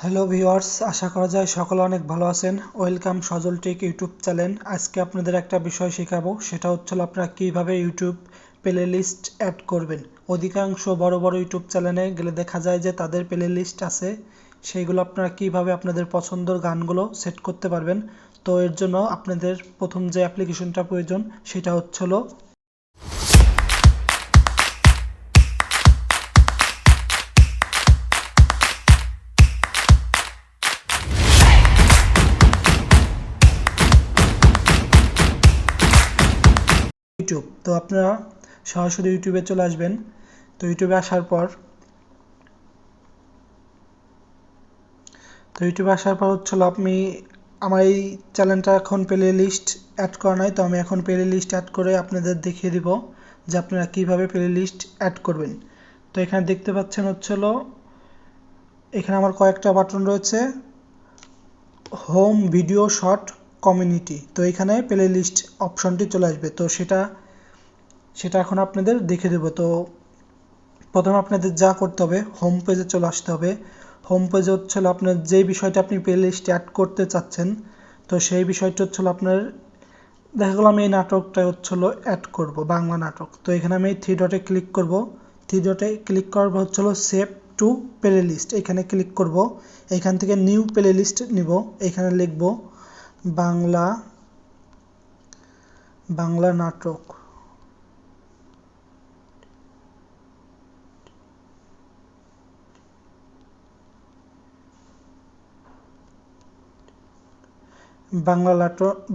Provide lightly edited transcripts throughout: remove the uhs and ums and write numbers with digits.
Hello viewers, আশা করা যায় সকলে অনেক ভালো আছেন। ওয়েলকাম সজল টেক ইউটিউব চ্যানেল। আজকে আপনাদের একটা বিষয় শেখাবো, সেটা হচ্ছে আপনারা কীভাবে ইউটিউব প্লে লিস্ট অ্যাড করবেন। অধিকাংশ বড় বড় ইউটিউব চ্যানেলে গেলে দেখা যায় যে তাদের প্লে লিস্ট আছে, সেইগুলো আপনারা কীভাবে আপনাদের পছন্দের গানগুলো সেট করতে পারবেন। তো এর জন্য আপনাদের প্রথম যে অ্যাপ্লিকেশনটা প্রয়োজন সেটা হচ্ছিল ইউটিউব। তো আপনারা সরাসরি ইউটিউবে চলে আসবেন। তো ইউটিউবে আসার পর হচ্ছিল আমি আমার এই চ্যানেলটা এখন প্লে লিস্ট অ্যাড করা নাই, তো আমি এখন প্লে লিস্ট অ্যাড করে আপনাদের দেখিয়ে দিব যে আপনারা কীভাবে প্লে লিস্ট অ্যাড করবেন। তো এখানে দেখতে পাচ্ছেন হচ্ছিল এখানে আমার কয়েকটা বাটন রয়েছে, হোম, ভিডিও, শর্ট, কমিউনিটি। তো এখানে প্লে লিস্ট অপশনটি চলে আসবে। তো সেটা এখন আপনাদের দেখে দেব। তো প্রথমে আপনাদের যা করতে হবে, হোম পেজে চলে আসতে হবে। হোম পেজে হচ্ছিল আপনার যেই বিষয়টা আপনি প্লে লিস্টে অ্যাড করতে চাচ্ছেন, তো সেই বিষয়টা হচ্ছিল আপনার, দেখা গেলো আমি এই নাটকটা হচ্ছিল অ্যাড করব, বাংলা নাটক। তো এখানে আমি থ্রি ডটে ক্লিক করব। থ্রি ডটে ক্লিক করার পর হচ্ছিল সেভ টু প্লে লিস্ট, এখানে ক্লিক করব। এখান থেকে নিউ প্লে লিস্ট নিব, এখানে লিখব বাংলা নাটক।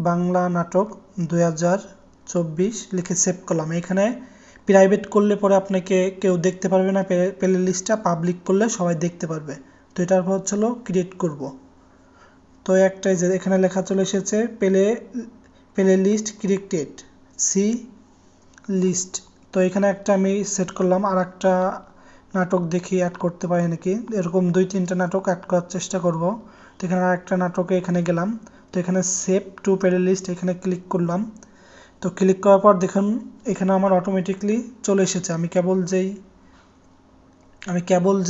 বাংলা নাটক 2024 লিখে সেভ করলাম। এখানে প্রাইভেট করলে পরে আপনাকে কেউ দেখতে পারবে না, প্লে লিস্টটা পাবলিক করলে সবাই দেখতে পারবে। তো এটার পর হচ্ছিল ক্রিয়েট করব। তো একটাই যে এখানে লেখা চলে এসেছে playlist created, see list. তো এখানে একটা আমি সেট করলাম, আর একটা নাটক দেখি অ্যাড করতে পারি নাকি। এরকম 2-3টা নাটক অ্যাড করার চেষ্টা করব। তো এখানে আর একটা নাটকে এখানে গেলাম। তো এখানে সেভ টু প্লে লিস্ট এখানে ক্লিক করলাম। তো ক্লিক করার পর দেখুন এখানে আমার অটোমেটিকলি চলে এসেছে। আমি কেবল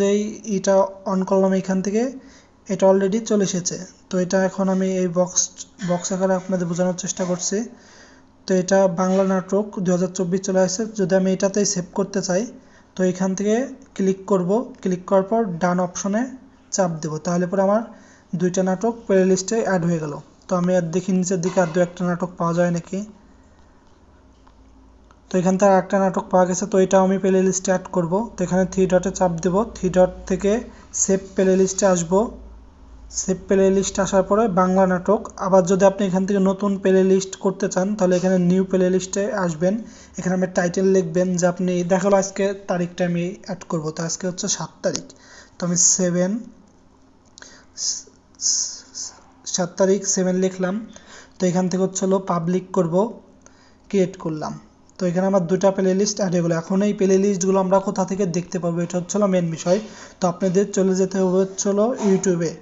যেই এটা অন করলাম এখান থেকে এটা অলরেডি চলে এসেছে। তো এটা এখন আমি এই বক্স আকারে আপনাদের বোঝানোর চেষ্টা করছি। তো এটা বাংলা নাটক 2024 চলে আসছে। যদি আমি এটাতেই সেভ করতে চাই, তো এখান থেকে ক্লিক করব। ক্লিক করার পর ডান অপশনে চাপ দেব, তাহলে পরে আমার 2টা নাটক প্লে লিস্টে অ্যাড হয়ে গেল। তো আমি আর দেখি নিচের দিকে আর 2-1টা নাটক পাওয়া যায় নাকি। তো এখান থেকে একটা নাটক পাওয়া গেছে, তো এটাও আমি প্লে লিস্টে অ্যাড করব। তো এখানে থ্রি ডটে চাপ দেব, থ্রি ডট থেকে সেভ প্লে লিস্টে আসবো। সেভ প্লে লিস্ট আসার পরে বাংলা নাটক। আবার যদি আপনি এখান থেকে নতুন প্লে লিস্ট করতে চান, তাহলে এখানে নিউ প্লে লিস্টে আসবেন। এখানে আমি টাইটেল লিখবেন যে আপনি, দেখালো আজকে তারিখটা আমি অ্যাড করব। তো আজকে হচ্ছে 7 তারিখ, তো আমি 7 তারিখ 7 লিখলাম। তো এখান থেকে হচ্ছিল পাবলিক করব, ক্রিয়েট করলাম। তো এখানে আমার 2টা প্লে লিস্ট অ্যাড হয়ে গেলো। এখন এই প্লে লিস্টগুলো আমরা কোথা থেকে দেখতে পাবো, এটা হচ্ছিল মেন বিষয়। তো আপনাদের চলে যেতে হবে হচ্ছিল ইউটিউবে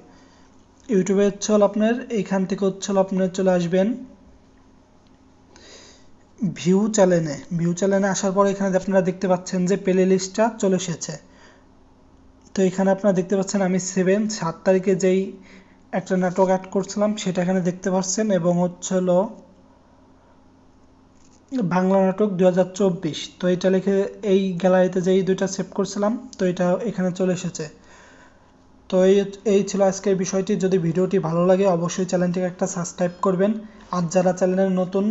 হচ্ছিল আপনার এইখান থেকে হচ্ছিল আপনার চলে আসবেন ভিউ চ্যানেলে আসার পর এখানে আপনারা দেখতে পাচ্ছেন যে প্লে লিস্টটা চলে এসেছে। তো এখানে আপনারা দেখতে পাচ্ছেন আমি 7 তারিখে যেই একটা নাটক অ্যাড করছিলাম সেটা এখানে দেখতে পাচ্ছেন, এবং হচ্ছিল বাংলা নাটক 2024। তো এটা লিখে এই গ্যালারিতে যেই 2টা সেভ করছিলাম, তো এটা এখানে চলে এসেছে। তো এই ছিল আজকের বিষয়টি। যদি ভিডিওটি ভালো লাগে অবশ্যই চ্যানেলটিকে একটা সাবস্ক্রাইব করবেন, আর যারা চ্যানেলের নতুন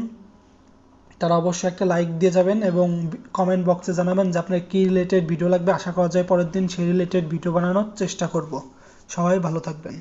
তারা অবশ্যই একটা লাইক দিয়ে যাবেন, এবং কমেন্ট বক্সে জানাবেন যে আপনার কী রিলেটেড ভিডিও লাগবে। আশা করা যায় পরের দিন সেই রিলেটেড ভিডিও বানানোর চেষ্টা করব। সবাই ভালো থাকবেন।